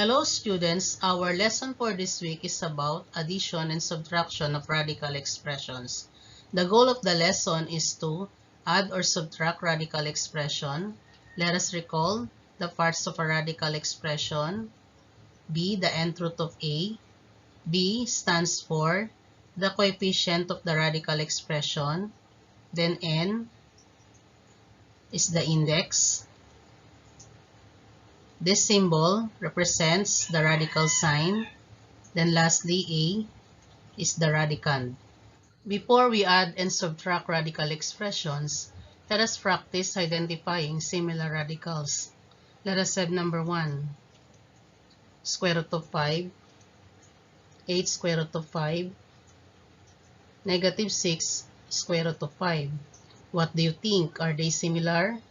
Hello students, our lesson for this week is about addition and subtraction of radical expressions. The goal of the lesson is to add or subtract radical expression. Let us recall the parts of a radical expression. B, the nth root of A. B stands for the coefficient of the radical expression. Then N is the index. This symbol represents the radical sign. Then lastly, A is the radicand. Before we add and subtract radical expressions, let us practice identifying similar radicals. Let us have number 1, square root of 5, 8 square root of 5, negative 6 square root of 5. What do you think? Are they similar?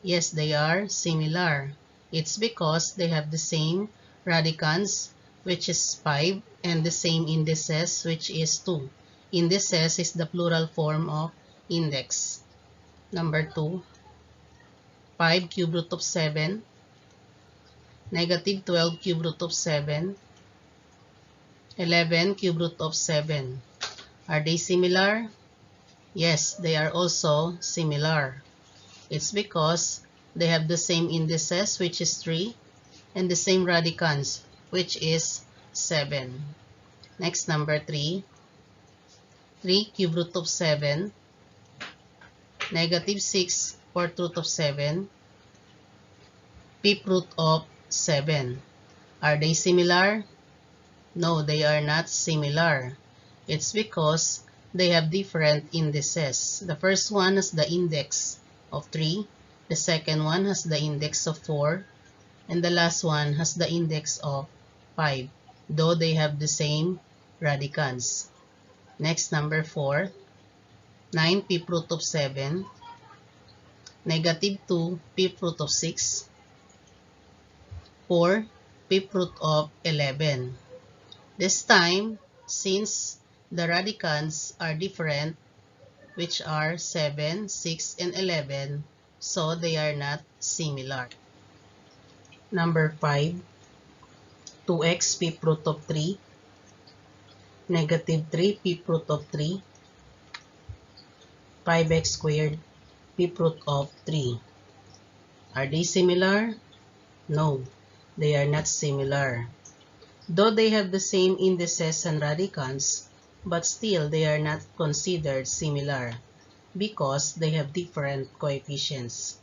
Yes, they are similar. It's because they have the same radicands, which is 5, and the same indices, which is 2. Indices is the plural form of index. Number 2, 5 cube root of 7, negative 12 cube root of 7, 11 cube root of 7. Are they similar? Yes, they are also similar. It's because they have the same indices, which is 3, and the same radicands, which is 7. Next, number 3, 3 cube root of 7, negative 6 fourth root of 7, fifth root of 7. Are they similar? No, they are not similar. It's because they have different indices. The first one has the index of 3, the second one has the index of 4, and the last one has the index of 5, though they have the same radicands. Next, number 4, 9 fifth root of 7, negative 2 fifth root of 6, 4 fifth root of 11. This time, since the radicands are different, which are 7, 6, and 11, so they are not similar. Number 5, 2x fifth root of 3, negative 3 fifth root of 3, 5x squared fifth root of 3. Are they similar? No, they are not similar. Though they have the same indices and radicands, but still they are not considered similar because they have different coefficients.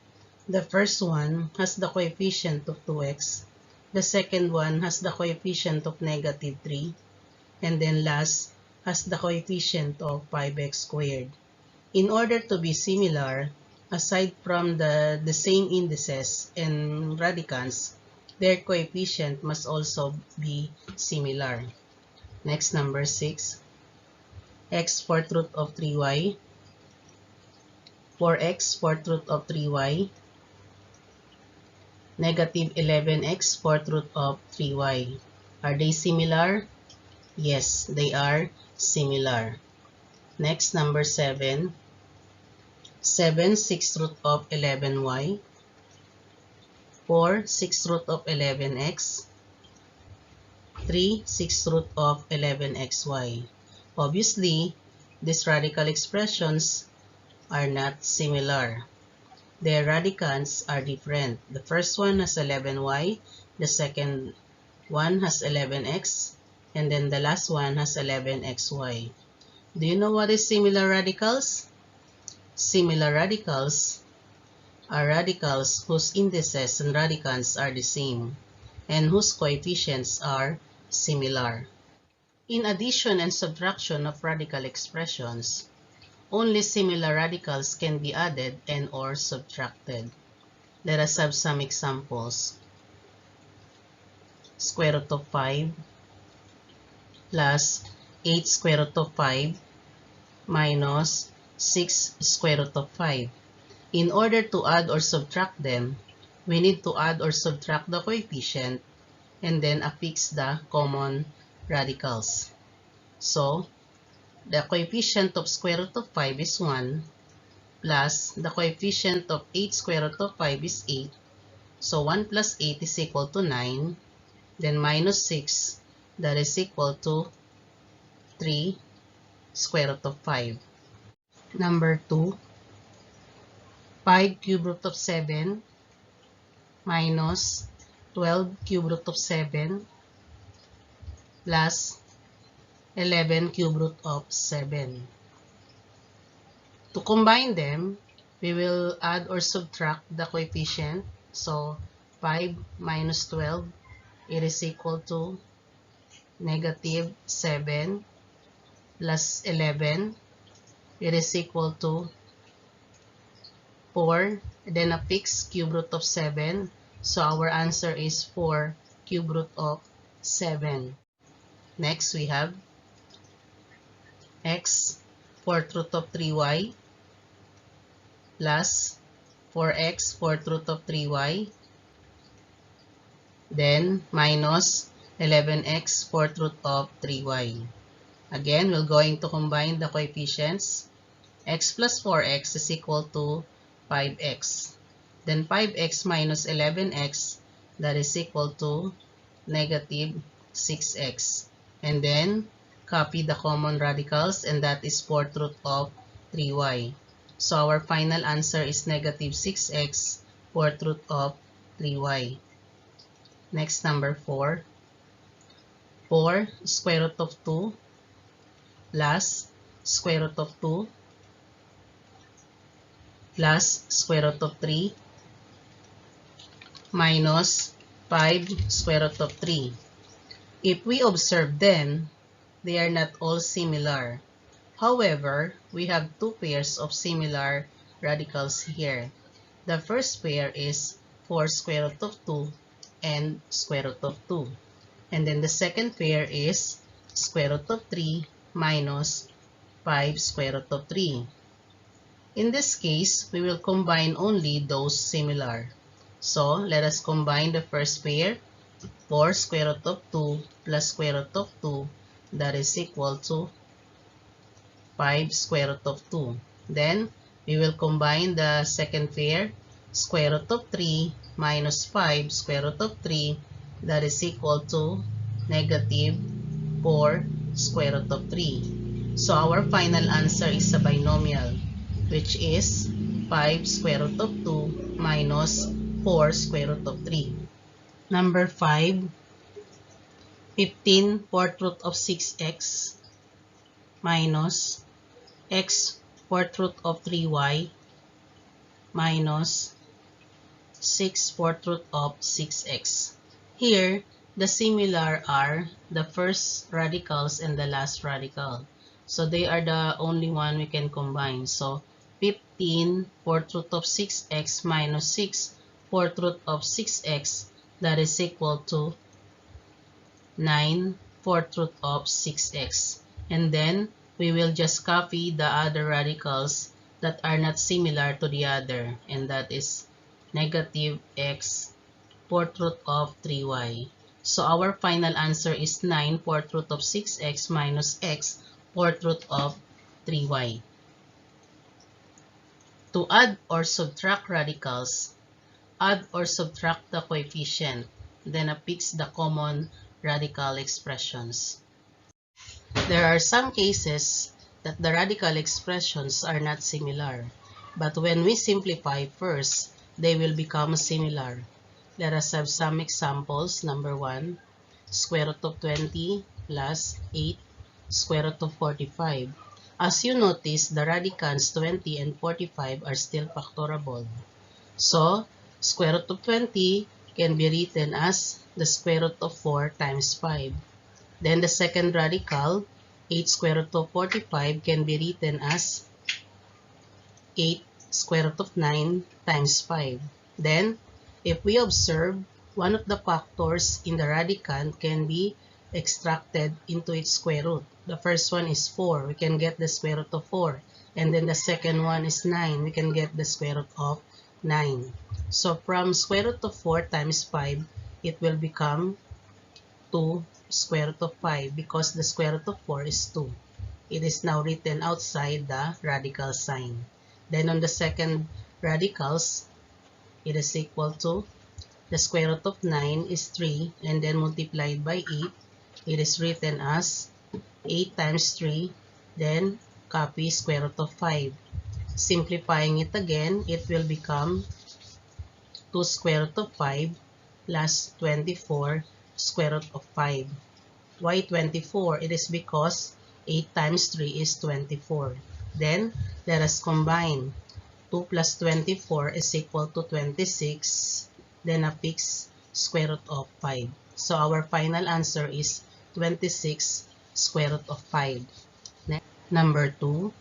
The first one has the coefficient of 2x, the second one has the coefficient of negative 3, and then last has the coefficient of 5x squared. In order to be similar, aside from the same indices and radicands, their coefficient must also be similar. Next, number 6, x fourth root of 3y, 4x fourth root of 3y, negative 11x fourth root of 3y. Are they similar? Yes, they are similar. Next, number 7, 7 sixth root of 11y, 4 sixth root of 11x, 3 sixth root of 11xy. Obviously, these radical expressions are not similar. Their radicands are different. The first one has 11y, the second one has 11x, and then the last one has 11xy. Do you know what is similar radicals? Similar radicals are radicals whose indices and radicands are the same and whose coefficients are similar. In addition and subtraction of radical expressions, only similar radicals can be added and or subtracted. Let us have some examples. Square root of 5 plus 8 square root of 5 minus 6 square root of 5. In order to add or subtract them, we need to add or subtract the coefficient and then affix the common radicals. So, the coefficient of square root of 5 is 1, plus the coefficient of 8 square root of 5 is 8. So, 1 plus 8 is equal to 9. then minus 6, that is equal to 3 square root of 5. Number 2, 5 cube root of 7 minus 12 cube root of 7 plus 11 cube root of 7. To combine them, we will add or subtract the coefficient. So 5 minus 12, it is equal to negative 7 plus 11, it is equal to 4, then a fixed cube root of 7. So our answer is 4 cube root of 7. Next, we have x, 4th root of 3y plus 4x, 4th root of 3y, then minus 11x, 4th root of 3y. Again, we're going to combine the coefficients. X plus 4x is equal to 5x. Then 5x minus 11x, that is equal to negative 6x. And then copy the common radicals, and that is 4th root of 3y. So our final answer is negative 6x, 4th root of 3y. Next, number 4. 4 square root of 2 plus square root of 2 plus square root of 3 minus 5 square root of 3. If we observe them, they are not all similar. However, we have two pairs of similar radicals here. The first pair is 4 square root of 2 and square root of 2. And then the second pair is square root of 3 minus 5 square root of 3. In this case, we will combine only those similar. So, let us combine the first pair, 4 square root of 2 plus square root of 2, that is equal to 5 square root of 2. Then, we will combine the second pair, square root of 3 minus 5 square root of 3, that is equal to negative 4 square root of 3. So, our final answer is a binomial, which is 5 square root of 2 minus 4 square root of 3. Number 5, 15 fourth root of 6x minus x fourth root of 3y minus 6 fourth root of 6x. Here, the similar are the first radicals and the last radical. So they are the only one we can combine. So 15 fourth root of 6x minus 6 fourth root of 6x, that is equal to 9 fourth root of 6x. And then we will just copy the other radicals that are not similar to the other, and that is negative x fourth root of 3y. So our final answer is 9 fourth root of 6x minus x fourth root of 3y. To add or subtract radicals, add or subtract the coefficient, then affix the common radical expressions. There are some cases that the radical expressions are not similar, but when we simplify first, they will become similar. Let us have some examples. Number 1, square root of 20 plus 8 square root of 45. As you notice, the radicands 20 and 45 are still factorable. So, square root of 20 can be written as the square root of 4 times 5. Then the second radical, 8 square root of 45, can be written as 8 square root of 9 times 5. Then, if we observe, one of the factors in the radicand can be extracted into its square root. The first one is 4. We can get the square root of 4. And then the second one is 9. We can get the square root of 9. So from square root of 4 times 5, it will become 2 square root of 5 because the square root of 4 is 2. It is now written outside the radical sign. Then on the second radicals, it is equal to the square root of 9 is 3, and then multiplied by 8, it is written as 8 times 3, then copy square root of 5. Simplifying it again, it will become 2 square root of 5 plus 24 square root of 5. Why 24? It is because 8 times 3 is 24. Then, let us combine. 2 plus 24 is equal to 26, then a fixed square root of 5. So our final answer is 26 square root of 5. Next, number 2,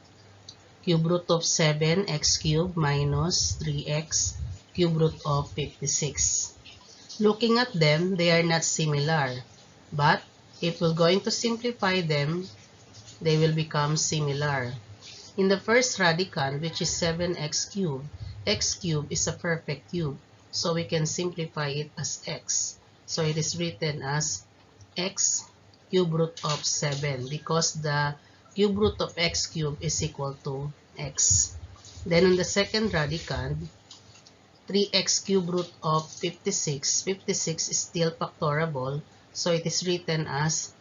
cube root of 7x cubed minus 3x cube root of 56. Looking at them, they are not similar, but if we're going to simplify them, they will become similar. In the first radicand, which is 7x cubed, x cubed is a perfect cube, so we can simplify it as x. So it is written as x cube root of 7 because the cube root of x cubed is equal to x. Then on the second radicand, 3x cube root of 56. 56 is still factorable, so it is written as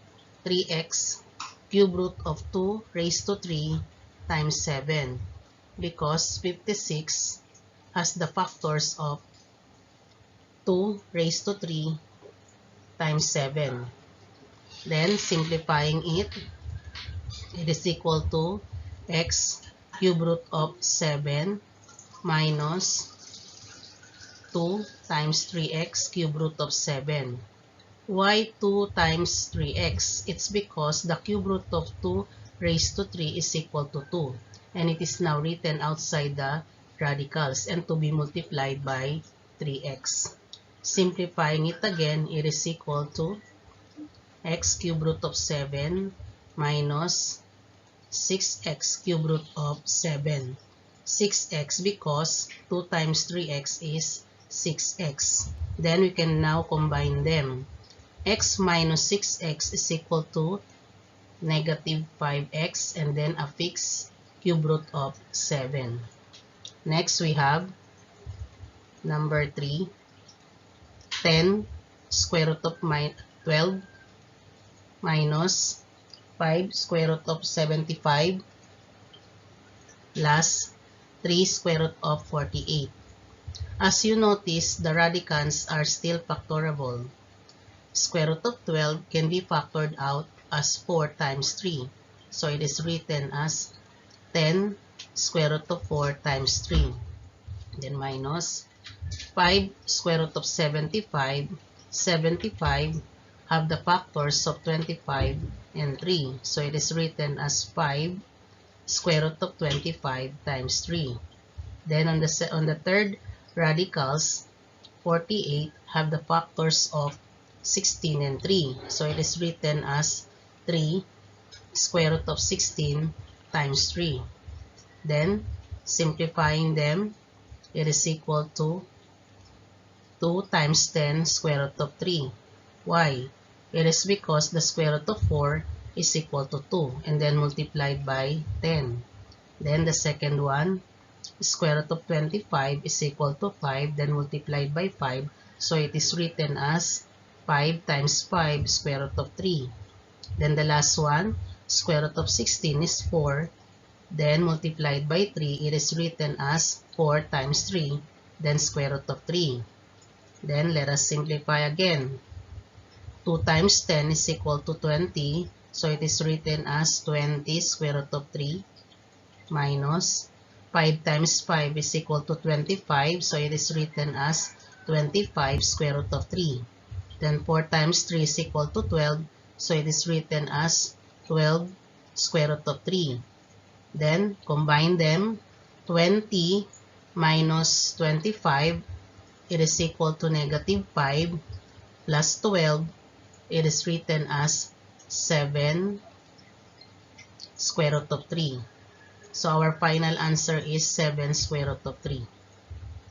3x cube root of 2 raised to 3 times 7 because 56 has the factors of 2 raised to 3 times 7. Then simplifying it, it is equal to x cube root of 7 minus 2 times 3x cube root of 7. Why 2 times 3x? It's because the cube root of 2 raised to 3 is equal to 2. And it is now written outside the radicals and to be multiplied by 3x. Simplifying it again, it is equal to x cube root of 7 minus 6x cube root of 7. 6x because 2 times 3x is 6x. Then we can now combine them. X minus 6x is equal to negative 5x and then a fixed cube root of 7. Next we have number 3, 10 square root of 12 minus 5 square root of 75 plus 3 square root of 48. As you notice, the radicands are still factorable. Square root of 12 can be factored out as 4 times 3. So it is written as 10 square root of 4 times 3. Then minus 5 square root of 75. 75 have the factors of 25 and 3. So it is written as 5 square root of 25 times 3. Then on the third radicals, 48 have the factors of 16 and 3. So it is written as 3 square root of 16 times 3. Then simplifying them, it is equal to 2 times 10 square root of 3. Why? It is because the square root of 4 is equal to 2 and then multiplied by 10. Then the second one, square root of 25 is equal to 5, then multiplied by 5. So it is written as 5 times 5 square root of 3. Then the last one, square root of 16 is 4, then multiplied by 3, it is written as 4 times 3, then square root of 3. Then let us simplify again. 2 times 10 is equal to 20, so it is written as 20 square root of 3 minus 5 times 5 is equal to 25, so it is written as 25 square root of 3. Then 4 times 3 is equal to 12, so it is written as 12 square root of 3. Then combine them. 20 minus 25, it is equal to negative 5 plus 12, it is written as 7 square root of 3. So our final answer is 7 square root of 3.